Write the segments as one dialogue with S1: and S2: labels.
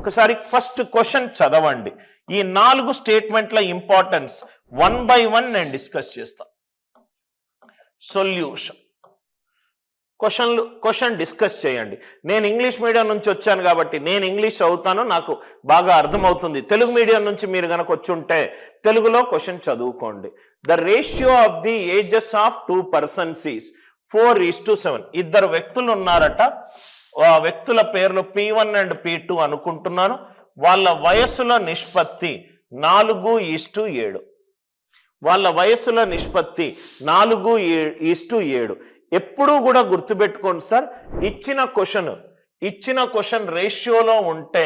S1: ఒకసారి first question చదవండి. ఈ 4 స్టేట్మెంట్ల ఇంపార్టెన్స్ 1 by 1 నేను డిస్కస్ చేస్తాను. సొల్యూషన్ క్వశ్చన్ డిస్కస్ చేయండి. నేను ఇంగ్లీష్ మీడియం నుంచి వచ్చాను కాబట్టి నేను ఇంగ్లీష్ చదువుతాను, నాకు బాగా అర్థమవుతుంది. తెలుగు మీడియం నుంచి మీరు కనుక వచ్చుంటే తెలుగులో క్వశ్చన్ చదువుకోండి. The ratio of the ages of 2 persons is 4:7. ఇద్దరు వ్యక్తులు ఉన్నారట. ఆ వ్యక్తుల పేర్లు P1 and P2 అనుకుంటున్నాను. వాళ్ళ వయస్సుల నిష్పత్తి 4:7. వాళ్ళ వయస్సుల నిష్పత్తి 4:7. ఎప్పుడూ కూడా గుర్తుపెట్టుకోండి సార్, ఇచ్చిన క్వశ్చన్ రేషియోలో ఉంటే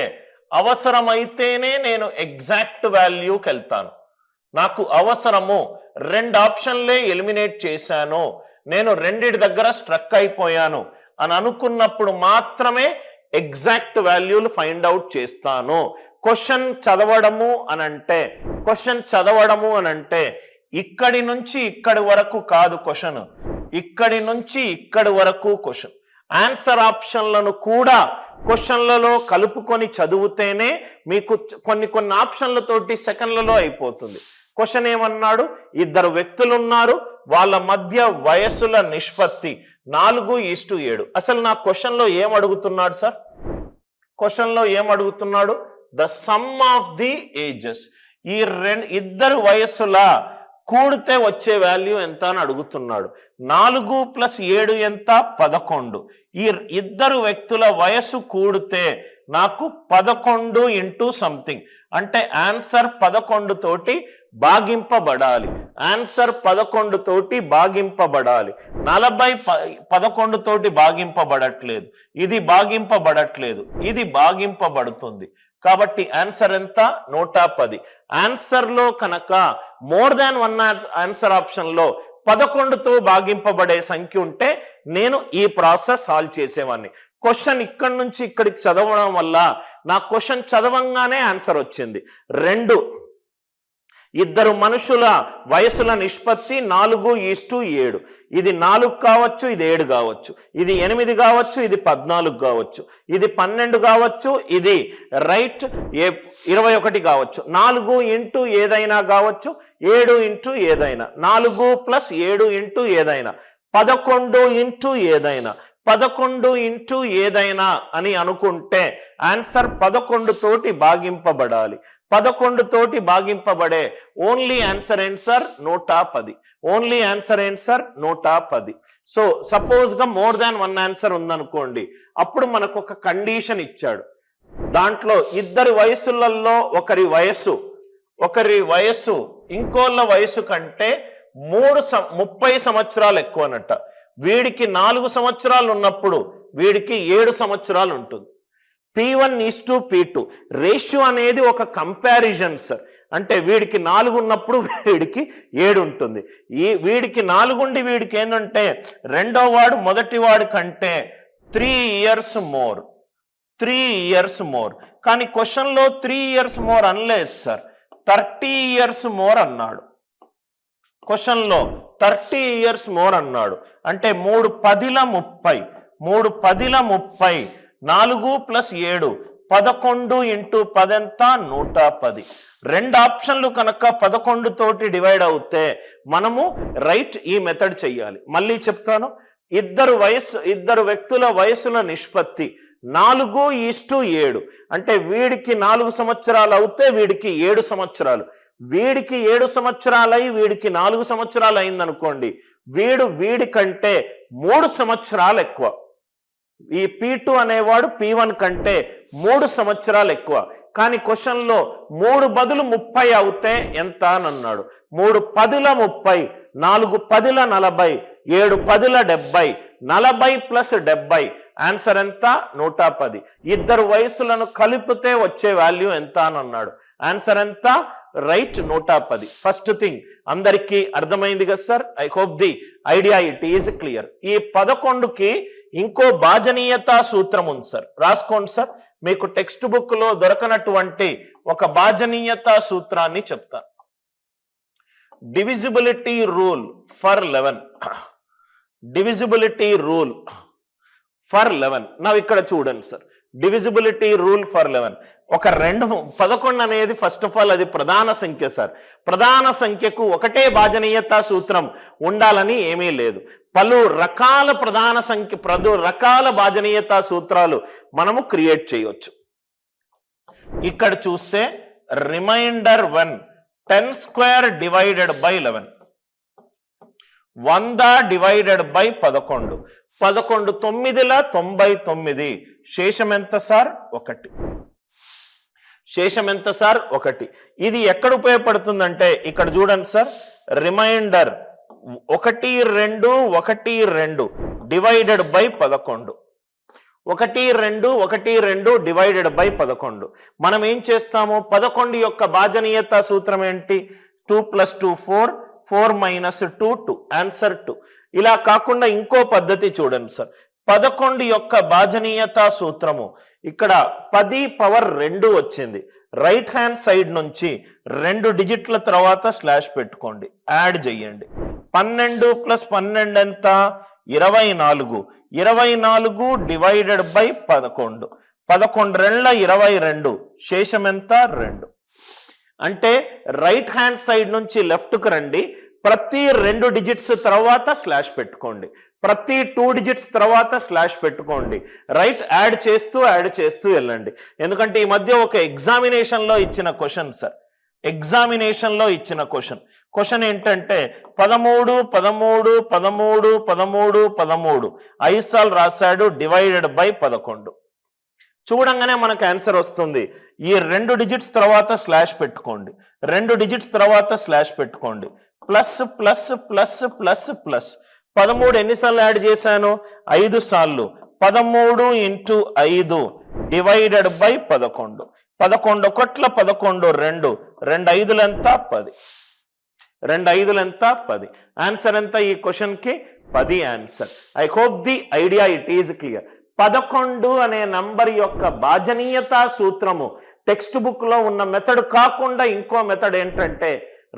S1: అవసరమైతేనే నేను ఎగ్జాక్ట్ వాల్యూకి వెళ్తాను. నాకు అవసరము 2 ఆప్షన్లే ఎలిమినేట్ చేశాను, నేను 2 దగ్గర స్ట్రక్ అయిపోయాను అని అనుకున్నప్పుడు మాత్రమే ఎగ్జాక్ట్ వాల్యూలు ఫైండ్ అవుట్ చేస్తాను. క్వశ్చన్ చదవడము అనంటే ఇక్కడి నుంచి ఇక్కడి వరకు కాదు క్వశ్చన్, ఇక్కడి నుంచి ఇక్కడి వరకు క్వశ్చన్. ఆన్సర్ ఆప్షన్లను కూడా క్వశ్చన్లలో కలుపుకొని చదివితేనే మీకు కొన్ని ఆప్షన్లతోటి సెకండ్లలో అయిపోతుంది. క్వశ్చన్ ఏమన్నాడు? ఇద్దరు వ్యక్తులు ఉన్నారు, వాళ్ళ మధ్య వయస్సుల నిష్పత్తి 4:7. అసలు నా క్వశ్చన్లో ఏం అడుగుతున్నాడు సార్? క్వశ్చన్లో ఏం అడుగుతున్నాడు? The sum of the ages. ఈ ఇద్దరు వయస్సుల కూడితే వచ్చే వాల్యూ ఎంత అని అడుగుతున్నాడు. 4 + 7 ఎంత? 11. ఈ ఇద్దరు వ్యక్తుల వయస్సు కూడితే నాకు 11 × సంథింగ్, అంటే ఆన్సర్ 11 తోటి భాగింపబడాలి. ఆన్సర్ 11 తోటి భాగింపబడాలి. 40 11 తోటి భాగింపబడట్లేదు, ఇది భాగింపబడట్లేదు, ఇది భాగింపబడుతుంది. కాబట్టి ఆన్సర్ ఎంత? 110. ఆన్సర్లో కనుక మోర్ దాన్ 1 ఆన్సర్ ఆప్షన్లో 11తో భాగింపబడే సంఖ్య ఉంటే నేను ఈ ప్రాసెస్ సాల్వ్ చేసేవాడిని. క్వశ్చన్ ఇక్కడి నుంచి ఇక్కడికి చదవడం వల్ల నా క్వశ్చన్ చదవంగానే ఆన్సర్ వచ్చింది. 2 ఇద్దరు మనుషుల వయసుల నిష్పత్తి 4:7. ఇది 4 కావచ్చు, ఇది 7 కావచ్చు, ఇది 8 కావచ్చు, ఇది 14 కావచ్చు, ఇది 12 కావచ్చు, ఇది 21 కావచ్చు. 4 × ఏదైనా కావచ్చు, 7 × ఏదైనా, 4 + 7 × ఏదైనా, 11 × ఏదైనా, 11 × ఏదైనా అని అనుకుంటే ఆన్సర్ 11 తోటి భాగింపబడాలి. 11 తోటి భాగింపబడే only answer answer 110. Only answer answer 110. So suppose గా మోర్ దాన్ 1 ఆన్సర్ ఉందనుకోండి, అప్పుడు మనకు ఒక కండిషన్ ఇచ్చాడు. దాంట్లో ఇద్దరి వయసులలో ఒకరి వయస్సు ఇంకోళ్ళ వయసు కంటే 30 సంవత్సరాలు ఎక్కువనట. వీడికి 4 సంవత్సరాలు ఉన్నప్పుడు వీడికి 7 సంవత్సరాలు ఉంటుంది. P1:P2 రేషియో అనేది ఒక కంపారిజన్ సార్. అంటే వీడికి 4 ఉన్నప్పుడు వీడికి 7 ఉంటుంది. వీడికి 4 ఉండి వీడికి ఏంటంటే రెండో వాడు మొదటి వాడి కంటే 3 years మోర్. 3 years more. కానీ క్వశ్చన్లో 3 years మోర్ అనలేదు సార్, 30 years మోర్ అన్నాడు. క్వశ్చన్లో 30 years మోర్ అన్నాడు. అంటే 3 10 30, 3 10 30, 4 + 7 11 × 10 ఎంత? 110. 2 ఆప్షన్లు కనుక 11 తోటి డివైడ్ అవుతే మనము ఈ మెథడ్ చెయ్యాలి. మళ్ళీ చెప్తాను. ఇద్దరు వ్యక్తుల వయసుల నిష్పత్తి 4:7. అంటే వీడికి 4 సంవత్సరాలు అవుతే వీడికి 7 సంవత్సరాలు, వీడికి 7 సంవత్సరాలై వీడికి 4 సంవత్సరాలు అయిందనుకోండి, వీడి కంటే 3 సంవత్సరాలు ఎక్కువ. ఈ P2 అనేవాడు P1 కంటే 3 సంవత్సరాలు ఎక్కువ. కానీ క్వశ్చన్లో 3 బదులు 30 అవుతే ఎంత అని అన్నాడు. 3 10 30, 4 10 40, 7 10 70, 40 + 70 ఆన్సర్ ఎంత? 110. ఇద్దరు వయసులను కలిపితే వచ్చే వాల్యూ ఎంత అని అన్నాడు. ఆన్సర్ ఎంత? 110. ఫస్ట్ థింగ్ అందరికీ అర్థమైంది కదా sir? I hope the idea it is clear. ఈ 11కి ఇంకో భాజనీయత సూత్రం ఉంది సార్, రాసుకోండి సార్. మీకు టెక్స్ట్ బుక్ లో దొరకనటువంటి ఒక భాజనీయత సూత్రాన్ని చెప్తాను. Divisibility rule for 11. Divisibility rule for 11. నా ఇక్కడ చూడండి సార్, డివిజిబిలిటీ రూల్ ఫర్ 11. ఒక 11 అనేది ఫస్ట్ ఆఫ్ ఆల్ అది ప్రధాన సంఖ్య సార్. ప్రధాన సంఖ్యకు ఒకటే భాజనీయతా సూత్రం ఉండాలని ఏమీ లేదు. పలు రకాల రకాల భాజనీయతా సూత్రాలు మనము క్రియేట్ చేయవచ్చు. ఇక్కడ చూస్తే remainder 1 10 square divided by 11, 100 divided by 11, 11 999, శేషం ఎంత సార్? 1. శేషం ఎంత సార్? 1. ఇది ఎక్కడ ఉపయోగపడుతుందంటే ఇక్కడ చూడండి sir, remainder 1 2 1 2 divided by 11, 1 2 1 2 divided by 11. మనం ఏం చేస్తాము? 11 యొక్క భాజనీయత సూత్రం ఏంటి? 2 + 2 4, 4 - 2 2, ఆన్సర్ 2. ఇలా కాకుండా ఇంకో పద్ధతి చూడండి సార్. 11 యొక్క భాజనీయత సూత్రము ఇక్కడ 10 పవర్ 2 వచ్చింది. రైట్ హ్యాండ్ సైడ్ నుంచి 2 డిజిట్ల తర్వాత స్లాష్ పెట్టుకోండి, యాడ్ చేయండి. 12 + 12 ఎంత? 24, 24 డివైడెడ్ బై 11, 11 22, శేషం ఎంత? 2. అంటే రైట్ హ్యాండ్ సైడ్ నుంచి లెఫ్ట్కు రండి, ప్రతి 2 డిజిట్స్ తర్వాత స్లాష్ పెట్టుకోండి, ప్రతి 2 డిజిట్స్ తర్వాత స్లాష్ పెట్టుకోండి. రైట్ యాడ్ చేస్తూ వెళ్ళండి. ఎందుకంటే ఈ మధ్య ఒక ఎగ్జామినేషన్లో ఇచ్చిన క్వశ్చన్ సార్, ఎగ్జామినేషన్లో ఇచ్చిన క్వశ్చన్ ఏంటంటే 13 13 13 13 13 5 సార్లు రాశాడు, డివైడెడ్ బై 11. చూడంగానే మనకు ఆన్సర్ వస్తుంది. ఈ 2 డిజిట్స్ తర్వాత స్లాష్ పెట్టుకోండి, 2 డిజిట్స్ తర్వాత స్లాష్ పెట్టుకోండి, plus plus plus plus plus. 13 ఎన్నిసార్లు యాడ్ చేశాను? 5 సార్లు. 13 × 5 డివైడెడ్ బై 11, 11 1 11, 2 5 ఎంత? 10, 2 5 ఎంత? 10. ఆన్సర్ ఎంత ఈ క్వశ్చన్ కి? 10 answer. I hope the idea it is clear. 11 అనే నంబర్ యొక్క భాజనీయతా సూత్రము టెక్స్ట్ బుక్ లో ఉన్న మెథడ్ కాకుండా ఇంకో మెథడ్ ఏంటంటే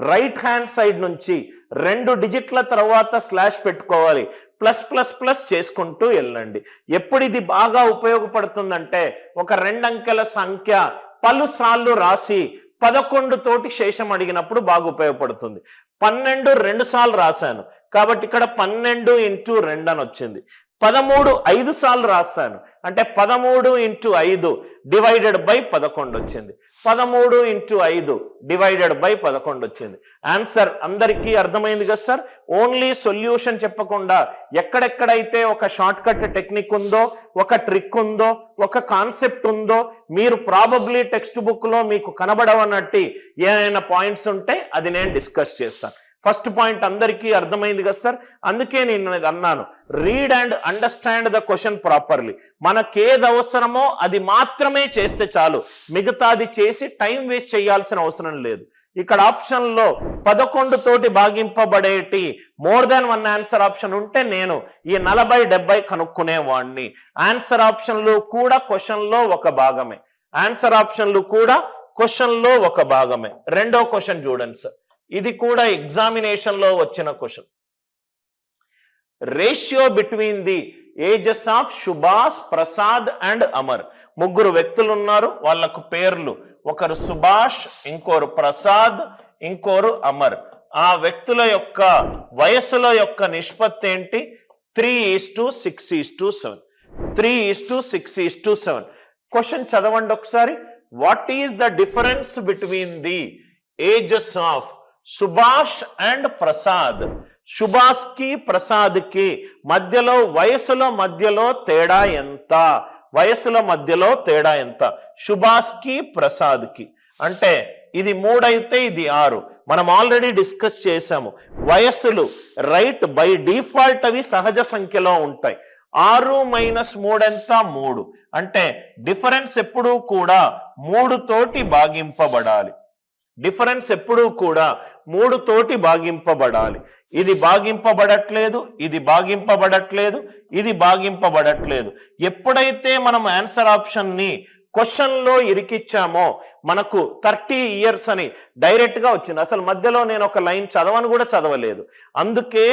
S1: రైట్ హ్యాండ్ సైడ్ నుంచి 2 డిజిట్ల తర్వాత స్లాష్ పెట్టుకోవాలి, ప్లస్ ప్లస్ ప్లస్ చేసుకుంటూ వెళ్ళండి. ఎప్పుడు ఇది బాగా ఉపయోగపడుతుందంటే ఒక 2 అంకెల సంఖ్య పలుసార్లు రాసి 11 తోటి శేషం అడిగినప్పుడు బాగా ఉపయోగపడుతుంది. 12 2 సార్లు రాశాను కాబట్టి ఇక్కడ 12 × 2 అని వచ్చింది. 13 5 సార్లు రాశాను అంటే 13 × 5 డివైడెడ్ బై 11 వచ్చింది. 13 × 5 డివైడెడ్ బై 11 వచ్చింది. ఆన్సర్ అందరికీ అర్థమైంది కదా సార్? ఓన్లీ సొల్యూషన్ చెప్పకుండా ఎక్కడెక్కడైతే ఒక షార్ట్ కట్ టెక్నిక్ ఉందో, ఒక ట్రిక్ ఉందో, ఒక కాన్సెప్ట్ ఉందో, మీరు ప్రాబబ్లీ టెక్స్ట్ బుక్ లో మీకు కనబడవన్నట్టు ఏమైనా పాయింట్స్ ఉంటే అది నేను డిస్కస్ చేస్తాను. ఫస్ట్ పాయింట్ అందరికీ అర్థమైంది కదా సార్? అందుకే నేను అన్నాను, read and understand the question properly. మనకేది అవసరమో అది మాత్రమే చేస్తే చాలు, మిగతాది చేసి టైం వేస్ట్ చేయాల్సిన అవసరం లేదు. ఇక్కడ ఆప్షన్ లో 11 తోటి భాగింపబడేటి మోర్ దాన్ 1 ఆన్సర్ ఆప్షన్ ఉంటే నేను ఈ 40 70 కనుక్కునేవాడిని. ఆన్సర్ ఆప్షన్లు కూడా క్వశ్చన్ లో ఒక భాగమే, ఆన్సర్ ఆప్షన్లు కూడా క్వశ్చన్ లో ఒక భాగమే. రెండో క్వశ్చన్ చూడండి సార్, ఇది కూడా ఎగ్జామినేషన్ లో వచ్చిన question. Ratio between the ages of Subhash, Prasad and Amar. 3 వ్యక్తులు ఉన్నారు, వాళ్ళకు పేర్లు, ఒకరు సుభాష్, ఇంకోరు ప్రసాద్, ఇంకోరు అమర్. ఆ వ్యక్తుల యొక్క వయస్సుల యొక్క నిష్పత్తి ఏంటి? 3:6:7. 3:6:7. క్వశ్చన్ చదవండి ఒకసారి. What is the difference between the ages of Subhash and Prasad? Subhash కి ప్రసాద్ కి మధ్యలో వయసుల మధ్యలో తేడా ఎంత? వయసుల మధ్యలో తేడా ఎంత? సుభాష్ కి ప్రసాద్ కి అంటే ఇది 3 అయితే ఇది 6. మనం ఆల్రెడీ డిస్కస్ చేసాము. వయస్సులు రైట్ బై డిఫాల్ట్ అవి సహజ సంఖ్యలో ఉంటాయి. 6 - 3 ఎంత? 3. అంటే డిఫరెన్స్ ఎప్పుడూ కూడా 3 తోటి భాగింపబడాలి. డిఫరెన్స్ ఎప్పుడూ కూడా 3 తోటి భాగింపబడాలి. ఇది భాగింపబడట్లేదు, ఇది భాగింపబడట్లేదు, ఇది భాగింపబడట్లేదు. ఎప్పుడైతే మనం ఆన్సర్ ఆప్షన్ ని క్వశ్చన్ లో ఇరికిచ్చామో మనకు 30 ఇయర్స్ అని డైరెక్ట్ గా వచ్చింది. అసలు మధ్యలో నేను ఒక లైన్ చదవను కూడా చదవలేదు. అందుకే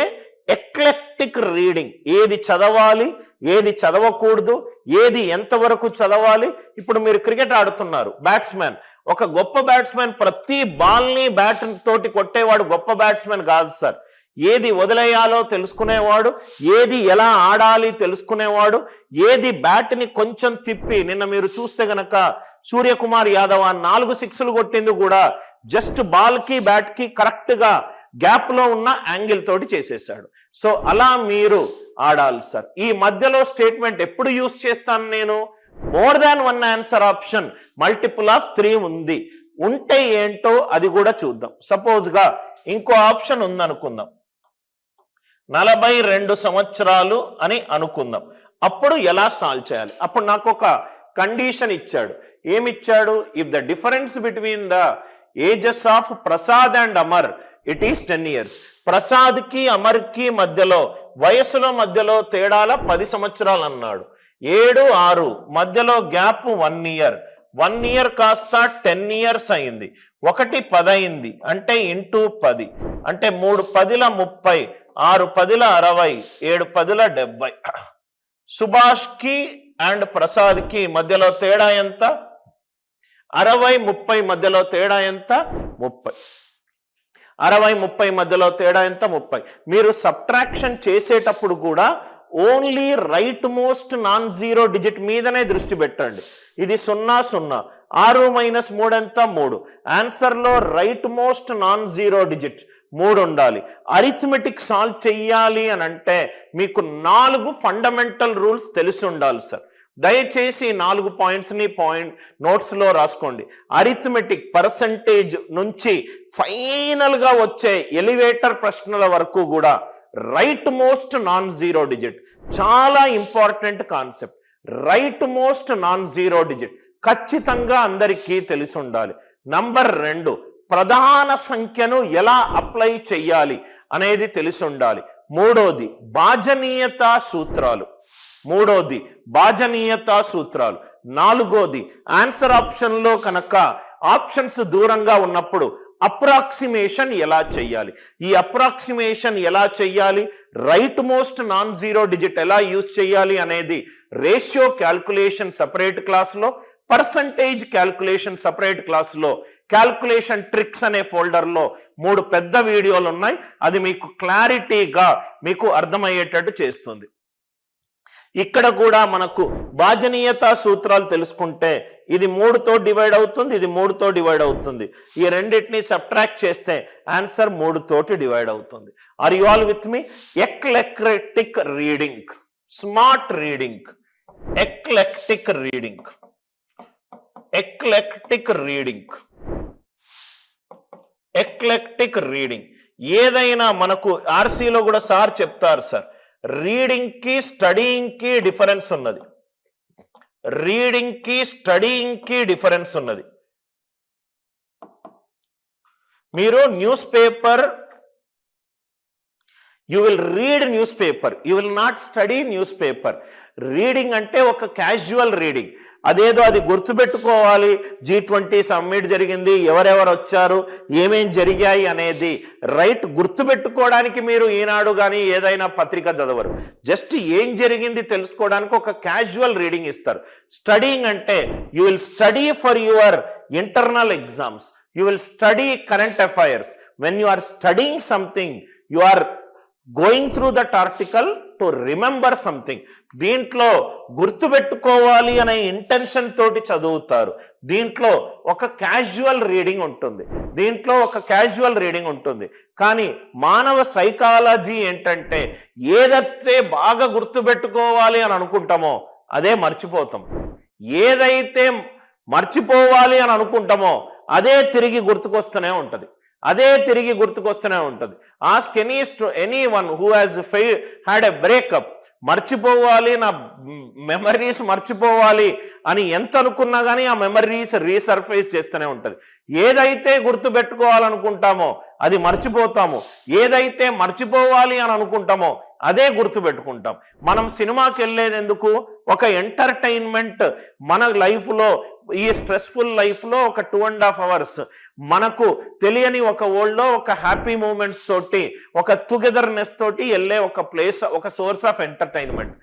S1: ఎక్లెక్టిక్ రీడింగ్, ఏది చదవాలి ఏది చదవకూడదు, ఏది ఎంతవరకు చదవాలి. ఇప్పుడు మీరు క్రికెట్ ఆడుతున్నారు, బ్యాట్స్మెన్, ఒక గొప్ప బ్యాట్స్మెన్ ప్రతి బాల్ని బ్యాట్ తోటి కొట్టేవాడు గొప్ప బ్యాట్స్మెన్ కాదు సార్. ఏది వదిలేయాలో తెలుసుకునేవాడు, ఏది ఎలా ఆడాలి తెలుసుకునేవాడు, ఏది బ్యాట్ని కొంచెం తిప్పి, నిన్న మీరు చూస్తే గనక సూర్యకుమార్ యాదవ్ 4 సిక్స్లు కొట్టింది కూడా జస్ట్ బాల్ కి బ్యాట్ కి కరెక్ట్ గా గ్యాప్ లో ఉన్న యాంగిల్ తోటి చేసేసాడు. సో అలా మీరు ఆడాలి సార్. ఈ మధ్యలో స్టేట్మెంట్ ఎప్పుడు యూస్ చేస్తాను నేను, more than 1 answer option, multiple of 3 ఉంది, ఉంటే ఏంటో అది కూడా చూద్దాం. సపోజ్ గా ఇంకో ఆప్షన్ ఉందనుకుందాం, 42 సంవత్సరాలు అని అనుకుందాం. అప్పుడు ఎలా సాల్వ్ చేయాలి? అప్పుడు నాకు ఒక కండిషన్ ఇచ్చాడు. ఏమిచ్చాడు? If the difference between the ages of Prasad and Amar it is 10 years. Prasad కి అమర్ కి మధ్యలో వయసులో మధ్యలో తేడాల 10 సంవత్సరాలు అన్నాడు. 7, 6 మధ్యలో గ్యాప్ 1 year. 1 year కాస్త 10 years అయింది. 1 10 అయింది అంటే ఇంటూ 10 అంటే 3 10ల 30, 6 10ల 60, 7 10ల 70. సుభాష్ కి అండ్ ప్రసాద్ కి మధ్యలో తేడా ఎంత? 60 30 మధ్యలో తేడా ఎంత? 30. 60 30 మధ్యలో తేడా ఎంత? 30. మీరు సబ్ట్రాక్షన్ చేసేటప్పుడు కూడా only right most non zero digit మీదనే దృష్టి పెట్టండి. ఇది 0 0, 6 - 3 ఎంత? 3. ఆన్సర్ లో right most non zero digit 3 ఉండాలి. అరిథమెటిక్ సాల్వ్ చెయ్యాలి అని అంటే మీకు 4 ఫండమెంటల్ రూల్స్ తెలిసి ఉండాలి సార్. దయచేసి 4 పాయింట్స్ ని నోట్స్ లో రాసుకోండి. అరిథమెటిక్ పర్సంటేజ్ నుంచి ఫైనల్ గా వచ్చే ఎలివేటర్ ప్రశ్నల వరకు కూడా right most non zero digit చాలా important concept. Right most non zero digit ఖచ్చితంగా అందరికీ తెలిసి ఉండాలి. నంబర్ 2, ప్రధాన సంఖ్యను ఎలా అప్లై చెయ్యాలి అనేది తెలిసి ఉండాలి. మూడోది భాజనీయతా సూత్రాలు. నాలుగోది ఆన్సర్ ఆప్షన్ లో కనుక ఆప్షన్స్ దూరంగా ఉన్నప్పుడు అప్రాక్సిమేషన్ ఎలా చెయ్యాలి, ఈ అప్రాక్సిమేషన్ ఎలా చెయ్యాలి, right most non zero digit ఎలా యూజ్ చేయాలి అనేది రేషియో క్యాల్కులేషన్ సపరేట్ క్లాస్లో, పర్సంటేజ్ క్యాల్కులేషన్ సపరేట్ క్లాస్లో, క్యాల్కులేషన్ ట్రిక్స్ అనే ఫోల్డర్లో 3 పెద్ద వీడియోలు ఉన్నాయి. అది మీకు క్లారిటీగా మీకు అర్థమయ్యేటట్టు చేస్తుంది. ఇక్కడ కూడా మనకు భాజనీయతా సూత్రాలు తెలుసుకుంటే ఇది 3తో డివైడ్ అవుతుంది, ఇది 3తో డివైడ్ అవుతుంది. ఈ రెండింటిని సబ్ట్రాక్ట్ చేస్తే ఆన్సర్ 3 తోటి డివైడ్ అవుతుంది. Are you all with me? Eclectic reading, smart reading, eclectic reading. ఏదైనా మనకు ఆర్సీలో కూడా సార్ చెప్తారు సార్, రీడింగ్ కి స్టడీయింగ్ కి డిఫరెన్స్ ఉన్నది. మీరు newspaper, you will read newspaper, you will not study newspaper. Reading అంటే ఒక క్యాజువల్ రీడింగ్. అదేదో అది గుర్తుపెట్టుకోవాలి, G20 సమ్మిట్ జరిగింది, ఎవరెవరు వచ్చారు, ఏమేం జరిగాయి అనేది రైట్ గుర్తుపెట్టుకోవడానికి మీరు ఈనాడు కానీ ఏదైనా పత్రిక చదవరు. జస్ట్ ఏం జరిగింది తెలుసుకోవడానికి ఒక క్యాజువల్ రీడింగ్ ఇస్తారు. స్టడీయింగ్ అంటే you will study for your internal exams, you will study current affairs. When you are studying something you are going through that article to remember something. దీంట్లో గుర్తుపెట్టుకోవాలి అనే ఇంటెన్షన్ తోటి చదువుతారు. దీంట్లో ఒక క్యాజువల్ రీడింగ్ ఉంటుంది. కానీ మానవ సైకాలజీ ఏంటంటే ఏదైతే బాగా గుర్తుపెట్టుకోవాలి అని అనుకుంటామో అదే మర్చిపోతాం, ఏదైతే మర్చిపోవాలి అని అనుకుంటామో అదే తిరిగి గుర్తుకొస్తూనే ఉంటుంది. Ask anyone who has had a breakup. మర్చిపోవాలి, నా మెమరీస్ మర్చిపోవాలి అని ఎంత అనుకున్నా కానీ ఆ మెమరీస్ రీసర్ఫేస్ చేస్తూనే ఉంటుంది. ఏదైతే గుర్తుపెట్టుకోవాలనుకుంటామో అది మర్చిపోతాము, ఏదైతే మర్చిపోవాలి అని అనుకుంటామో అదే గుర్తుపెట్టుకుంటాం. మనం సినిమాకి వెళ్ళేది ఎందుకు? ఒక ఎంటర్టైన్మెంట్. మన లైఫ్లో, ఈ స్ట్రెస్ఫుల్ లైఫ్లో ఒక 2.5 hours మనకు తెలియని ఒక వరల్డ్లో ఒక హ్యాపీ మూమెంట్స్ తోటి, ఒక టుగెదర్నెస్ తోటి వెళ్ళే ఒక ప్లేస్, ఒక సోర్స్ ఆఫ్ ఎంటర్టైన్మెంట్.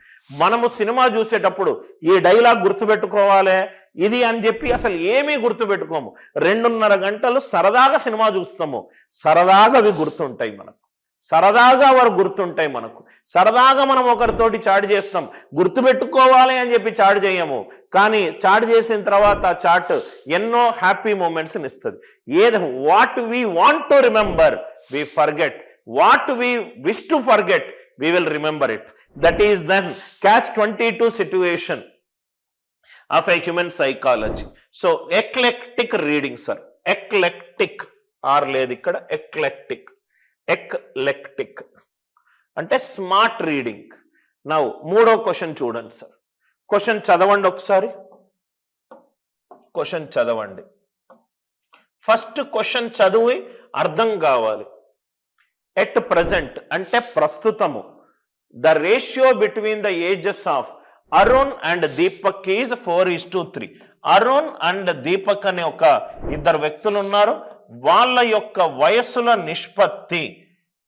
S1: మనము సినిమా చూసేటప్పుడు ఈ డైలాగ్ గుర్తుపెట్టుకోవాలి ఇది అని చెప్పి అసలు ఏమీ గుర్తుపెట్టుకోము. 2.5 గంటలు సరదాగా సినిమా చూస్తాము, సరదాగా అవి గుర్తుంటాయి మనకు, సరదాగా వారు గుర్తుంటాయి మనకు. సరదాగా మనం ఒకరితోటి చాట్ చేస్తాం, గుర్తుపెట్టుకోవాలి అని చెప్పి చాట్ చేయము, కానీ చాట్ చేసిన తర్వాత ఆ చాట్ ఎన్నో హ్యాపీ మూమెంట్స్ని ఇస్తుంది. ఏది what we want to remember we forget, what we wish to forget we will remember it. That is then catch-22 situation of a human psychology. So eclectic reading, sir. Eclectic or లేదు ఇక్కడ, eclectic అంటే smart reading. Now మూడో question చూడండి sir. Question చదవండి ఒకసారి, question చదవండి. First question చదివి అర్థం కావాలి. ఎట్ ప్రజెంట్ అంటే ప్రస్తుతము, the ratio between the ages of Arun and Deepak is 4:3. Arun and Deepak అనే ఒక ఇద్దరు వ్యక్తులు ఉన్నారు, వాళ్ళ యొక్క వయస్సుల నిష్పత్తి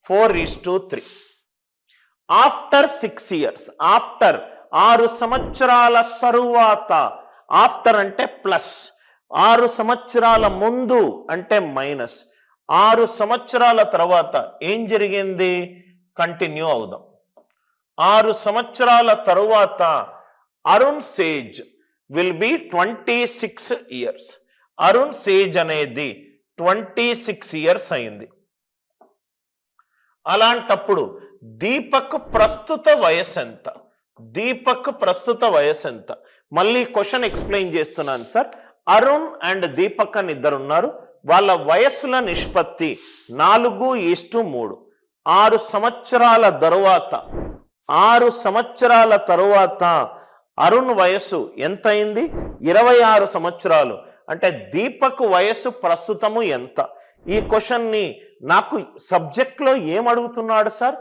S1: 4:3. ఆఫ్టర్ 6 years, ఆఫ్టర్ 6 సంవత్సరాల తరువాత, ఆఫ్టర్ అంటే ప్లస్, 6 సంవత్సరాల ముందు అంటే మైనస్, 6 సంవత్సరాల తర్వాత ఏం జరిగింది? కంటిన్యూ అవుదాం. 6 సంవత్సరాల తరువాత Arun's age will be 26 years. Arun's age అనేది 26 years అయింది. అలాంటప్పుడు దీపక్ ప్రస్తుత వయసు ఎంత? దీపక్ ప్రస్తుత వయసు ఎంత? మళ్ళీ క్వశ్చన్ ఎక్స్ప్లెయిన్ చేస్తున్నాను సార్. అరుణ్ అండ్ దీపక్ అని ఇద్దరు ఉన్నారు, వాళ్ళ వయస్సుల నిష్పత్తి 4:3. 6 సంవత్సరాల తరువాత, 6 సంవత్సరాల తరువాత అరుణ్ వయస్సు ఎంత అయింది? 26 సంవత్సరాలు. అంటే దీపక్ వయస్సు ప్రస్తుతము ఎంత? ఈ క్వశ్చన్ని నాకు సబ్జెక్ట్లో ఏం అడుగుతున్నాడు సార్?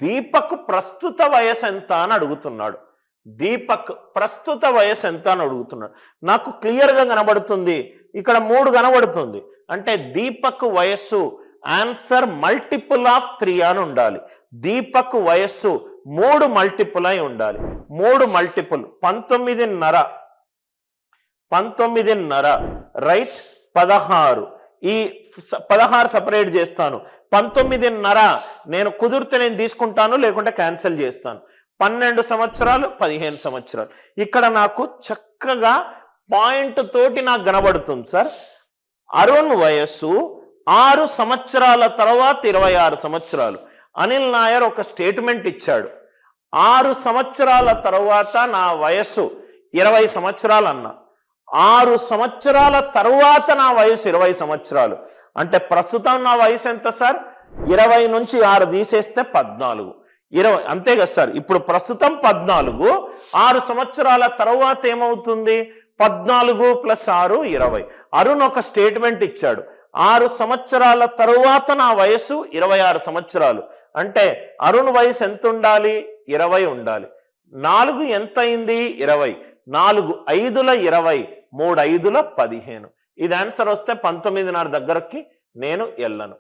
S1: దీపక్ ప్రస్తుత వయసు ఎంత అని అడుగుతున్నాడు. దీపక్ ప్రస్తుత వయసు ఎంత అని అడుగుతున్నాడు. నాకు క్లియర్గా కనబడుతుంది, ఇక్కడ 3 కనబడుతుంది. అంటే దీపక్ వయస్సు ఆన్సర్ మల్టిపుల్ ఆఫ్ 3 అని ఉండాలి. దీపక్ వయస్సు 3 మల్టిపుల్ అయి ఉండాలి. 3 మల్టిపుల్ 19.5 రైట్, 16. ఈ 16 సపరేట్ చేస్తాను. 19.5 నేను కుదిరితే నేను తీసుకుంటాను, లేకుంటే క్యాన్సిల్ చేస్తాను. 12 సంవత్సరాలు, 15 సంవత్సరాలు. ఇక్కడ నాకు చక్కగా పాయింట్ తోటి నాకు కనబడుతుంది సార్. అరుణ్ వయస్సు 6 సంవత్సరాల తర్వాత 26 సంవత్సరాలు. అనిల్ నాయర్ ఒక స్టేట్మెంట్ ఇచ్చాడు, 6 సంవత్సరాల తర్వాత నా వయస్సు 20 సంవత్సరాలు అన్న, 6 సంవత్సరాల తరువాత నా వయసు 20 సంవత్సరాలు. అంటే ప్రస్తుతం నా వయసు ఎంత సార్? 20 నుంచి 6 తీసేస్తే 14, 20 అంతే కదా సార్. ఇప్పుడు ప్రస్తుతం 14, 6 సంవత్సరాల తరువాత ఏమవుతుంది? 14 + 6 20. అరుణ్ ఒక స్టేట్మెంట్ ఇచ్చాడు, 6 సంవత్సరాల తరువాత నా వయసు 26 సంవత్సరాలు. అంటే అరుణ్ వయసు ఎంత ఉండాలి? 20 ఉండాలి. 4 ఎంత అయింది? 20. 4 5ల 20, 3 5ల 15. ఇది ఆన్సర్ వస్తే 19.5 దగ్గరకి నేను వెళ్ళను.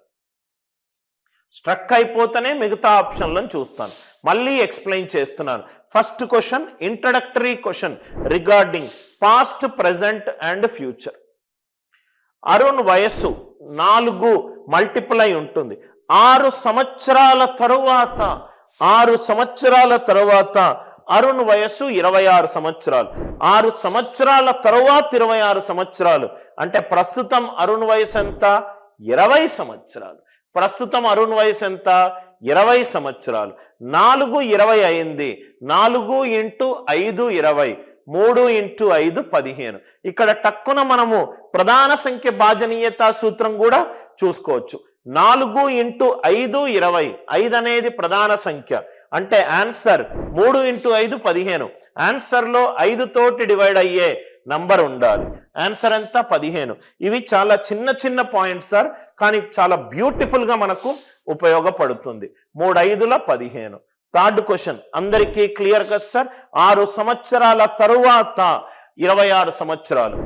S1: స్ట్రక్ అయిపోతేనే మిగతా ఆప్షన్లను చూస్తాను. మళ్ళీ ఎక్స్ప్లెయిన్ చేస్తున్నాను. First question introductory question regarding past, present and future. Arun వయస్సు 4 మల్టిపుల్ అయి ఉంటుంది. 6 సంవత్సరాల తరువాత, 6 సంవత్సరాల తరువాత అరుణ్ వయస్సు 26 సంవత్సరాలు. 6 సంవత్సరాల తరువాత 26 సంవత్సరాలు. అంటే ప్రస్తుతం అరుణ్ వయసు ఎంత? 20 సంవత్సరాలు. ప్రస్తుతం అరుణ్ వయసు ఎంత? 20 సంవత్సరాలు. 4 20 అయింది. 4 × 5 20, 3 × 5 15. ఇక్కడ టక్కున మనము ప్రధాన సంఖ్య భాజనీయత సూత్రం కూడా చూసుకోవచ్చు. 4 ఇంటూ 5 20. 5 అనేది ప్రధాన సంఖ్య, అంటే ఆన్సర్ 3 ఇంటూ 5 15. ఆన్సర్లో 5 తోటి డివైడ్ అయ్యే నంబర్ ఉండాలి. ఆన్సర్ ఎంత? 15. ఇవి చాలా చిన్న చిన్న పాయింట్స్ సార్, కానీ చాలా బ్యూటిఫుల్ గా మనకు ఉపయోగపడుతుంది. 3 5ల 15. థర్డ్ క్వశ్చన్ అందరికీ క్లియర్ కదా సార్? 6 సంవత్సరాల తరువాత 26 సంవత్సరాలు.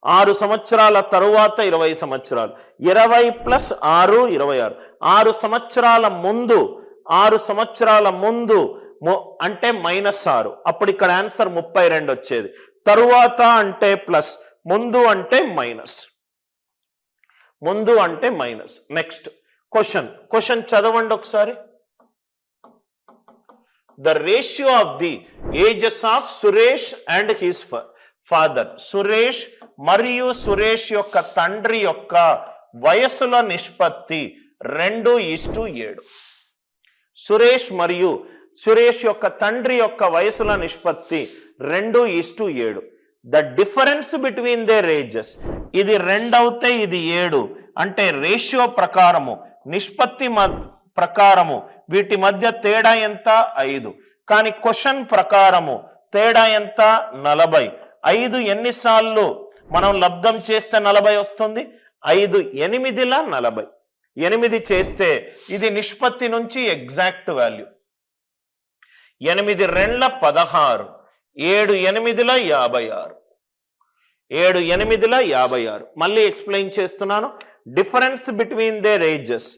S1: 6 సంవత్సరాల తరువాత 20 సంవత్సరాలు. 20 ప్లస్ 6 26. 6 సంవత్సరాల ముందు 6 సంవత్సరాల ముందు అంటే -6. అప్పుడు ఇక్కడ ఆన్సర్ 32 వచ్చేది. తరువాత అంటే ప్లస్, ముందు అంటే మైనస్. ముందు అంటే మైనస్. నెక్స్ట్ క్వశ్చన్ చదవండి ఒకసారి. The ratio of the ages of Suresh and his father. Suresh మరియు సురేష్ యొక్క తండ్రి యొక్క వయస్సుల నిష్పత్తి 2:7. సురేష్ మరియు సురేష్ యొక్క తండ్రి యొక్క వయసుల నిష్పత్తి 2:7. The difference between their ages. ఇది 2 అవుతే ఇది 7. అంటే రేషియో ప్రకారము, నిష్పత్తి ప్రకారము వీటి మధ్య తేడా ఎంత? 5. కానీ క్వశ్చన్ ప్రకారము తేడా ఎంత? 40. 5 ఎన్నిసార్లు మనం లబ్ధం చేస్తే 40 వస్తుంది? 5 8ల 40. 8 చేస్తే ఇది నిష్పత్తి నుంచి ఎగ్జాక్ట్ వాల్యూ. 8 2 16. 7 8ల 56. 7 8ల 56. మళ్ళీ ఎక్స్ప్లెయిన్ చేస్తున్నాను. Difference between their ages.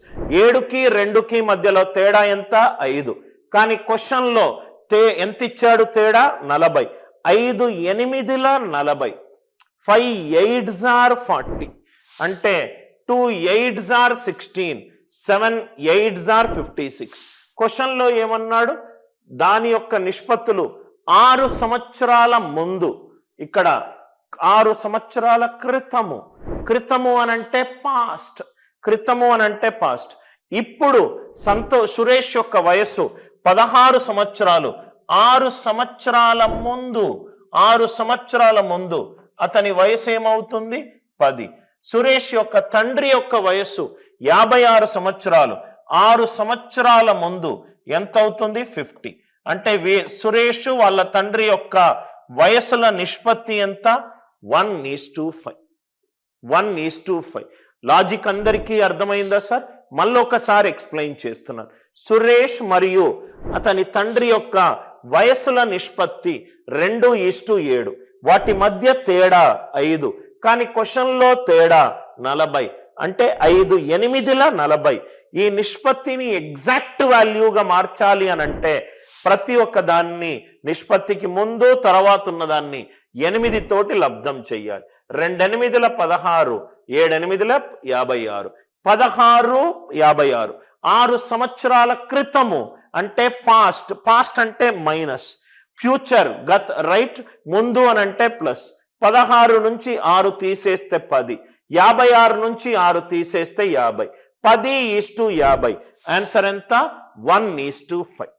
S1: 7కి 2కి మధ్యలో తేడా ఎంత? 5. కానీ క్వశ్చన్లో ఎంత ఇచ్చాడు తేడా? 40. 5 8ల 40. 5 8s are 40. అంటే 2 8s are 16. 7 8s are 56. క్వశ్చన్లో ఏమన్నాడు? దాని యొక్క నిష్పత్తులు 6 సంవత్సరాల ముందు, ఇక్కడ 6 సంవత్సరాల క్రితము. క్రితము అనంటే పాస్ట్. క్రితము అనంటే పాస్ట్. ఇప్పుడు సురేష్ యొక్క వయస్సు 16 సంవత్సరాలు. 6 సంవత్సరాల ముందు, 6 సంవత్సరాల ముందు అతని వయసు ఏమవుతుంది? 10. సురేష్ యొక్క తండ్రి యొక్క వయస్సు 56 సంవత్సరాలు. 6 సంవత్సరాల ముందు ఎంత అవుతుంది? 50. అంటే సురేష్ వాళ్ళ తండ్రి యొక్క వయసుల నిష్పత్తి ఎంత? 1:5. 1:5. లాజిక్ అందరికీ అర్థమైందా సార్? మళ్ళీ ఒకసారి ఎక్స్ప్లెయిన్ చేస్తున్నాను. సురేష్ మరియు అతని తండ్రి యొక్క వయసుల నిష్పత్తి 2:7. వాటి మధ్య తేడా 5. కానీ క్వశ్చన్లో తేడా 40. అంటే 5 8ల 40. ఈ నిష్పత్తిని ఎగ్జాక్ట్ వాల్యూగా మార్చాలి అని అంటే ప్రతి ఒక్క దాన్ని నిష్పత్తికి ముందు తర్వాత ఉన్నదాన్ని 8 తోటి లబ్ధం చెయ్యాలి. 2 8ల 16. 7 8ల 56. 16 56. 6 సంవత్సరాల క్రితము అంటే పాస్ట్. పాస్ట్ అంటే మైనస్. Future right. ముందు అని అంటే ప్లస్. 16 నుంచి 6 తీసేస్తే 10. 56 నుంచి 6 తీసేస్తే 50. 10:50. ఆన్సర్ ఎంత? 1:5.